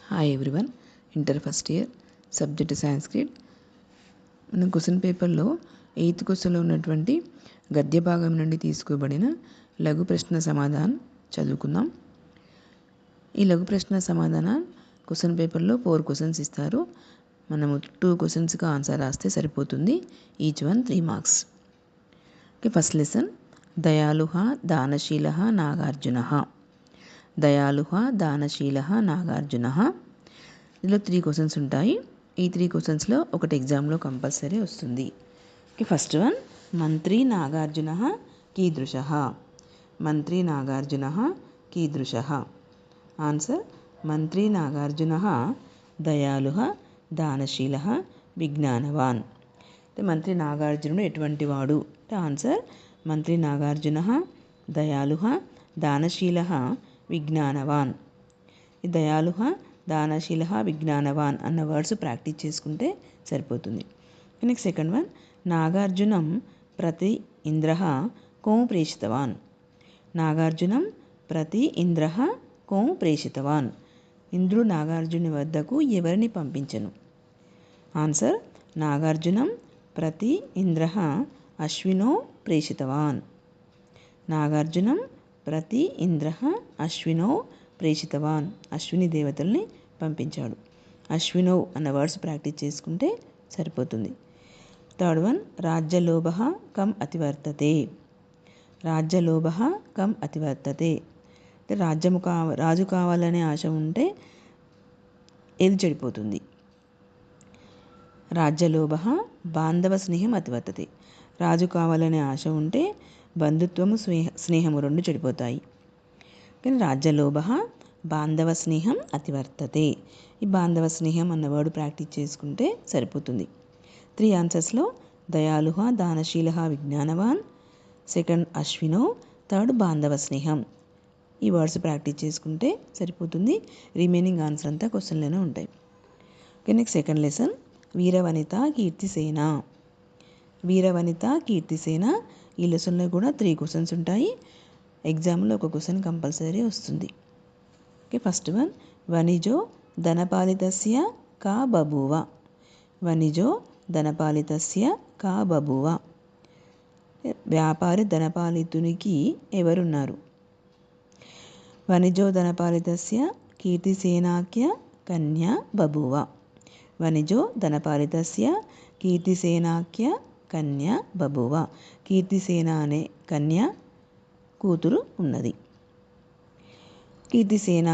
Hi everyone, inter first year subject Sanskrit. మనం question పేపర్లో 8th క్వశ్చన్లో ఉన్నటువంటి గద్య భాగం నుండి తీసుకోబడిన లఘు ప్రశ్న సమాధానం చదువుకుందాం. ఈ లఘు ప్రశ్న సమాధానం క్వశ్చన్ పేపర్లో 4 క్వశ్చన్స్ ఇస్తారు. మనము 2 క్వశ్చన్స్కి ఆన్సర్ రాస్తే సరిపోతుంది. Each one 3 marks. Okay, first lesson దయాళుః దానశీలః నాగార్జునః. దయాళుః దానశీలః నాగార్జునః. ఇందులో 3 క్వశ్చన్స్ ఉంటాయి. ఈ 3 క్వశ్చన్స్లో ఒకటి ఎగ్జామ్లో కంపల్సరీ వస్తుంది. ఓకే, ఫస్ట్ వన్ మంత్రి నాగార్జునః కీదృశః. మంత్రి నాగార్జునః కీదృశః. ఆన్సర్ మంత్రి నాగార్జునః దయాళుః దానశీలః విజ్ఞానవాన్. మంత్రి నాగార్జునుడు ఎటువంటి వాడు? ఆన్సర్ మంత్రి నాగార్జునః దయాళుః దానశీలః విజ్ఞానవాన్. ఈ దయాళుః దానశీలః విజ్ఞానవాన్ అన్న వర్డ్స్ ప్రాక్టీస్ చేసుకుంటే సరిపోతుంది. నెక్స్ట్ సెకండ్ వన్ నాగార్జునం ప్రతి ఇంద్రః కోం ప్రేషితవాన్. నాగార్జునం ప్రతి ఇంద్రః కోం ప్రేషితవాన్. ఇంద్రుడు నాగార్జుని వద్దకు ఎవరిని పంపించను? ఆన్సర్ నాగార్జునం ప్రతి ఇంద్రః అశ్వినో ప్రేషితవాన్. నాగార్జునం ప్రతి ఇంద్రః అశ్వినో ప్రేషితవాన్. అశ్విని దేవతల్ని పంపించాడు. అశ్వినో అన్న వర్డ్స్ ప్రాక్టీస్ చేసుకుంటే సరిపోతుంది. థర్డ్ వన్ రాజ్యలోభః కం అతివర్తతే. రాజ్యలోభః కం అతివర్తతే. రాజు కావాలనే ఆశ ఉంటే ఏది చెడిపోతుంది? రాజ్యలోభః బాంధవ స్నేహం అతివర్తతే. రాజు కావాలనే ఆశ ఉంటే బంధుత్వము స్నేహము రెండు చెడిపోతాయి. కానీ రాజ్యలోభః బాంధవ స్నేహం అతివర్తతే. ఈ బాంధవ స్నేహం అన్న వర్డ్ ప్రాక్టీస్ చేసుకుంటే సరిపోతుంది. 3 ఆన్సర్స్లో దయాళుః దానశీలః విజ్ఞానవాన్, సెకండ్ అశ్వినో, థర్డ్ బాంధవ స్నేహం. ఈ వర్డ్స్ ప్రాక్టీస్ చేసుకుంటే సరిపోతుంది. రిమైనింగ్ ఆన్సర్ అంతా క్వశ్చన్లోనే ఉంటాయి. ఓకే, నెక్స్ట్ సెకండ్ లెసన్ వీరవనిత కీర్తిసేన. వీరవనిత కీర్తిసేన. ఈ లెసన్లో కూడా 3 క్వశ్చన్స్ ఉంటాయి. ఎగ్జామ్లో ఒక క్వశ్చన్ కంపల్సరీ వస్తుంది. ఓకే, ఫస్ట్ వన్ వనిజో ధనపాలితస్య కా బభూవ. వనిజో ధనపాలితస్య కా బభూవ. వ్యాపారి ధనపాలితునికి ఎవరున్నారు? వనిజో ధనపాలితస్య కీర్తిసేనాఖ్య కన్యా బభూవ. వనిజో ధనపాలితస్య కీర్తిసేనాఖ్య కన్యా బభూవ. కీర్తిసేన అనే కన్య కూతురు ఉన్నది. కీర్తిసేన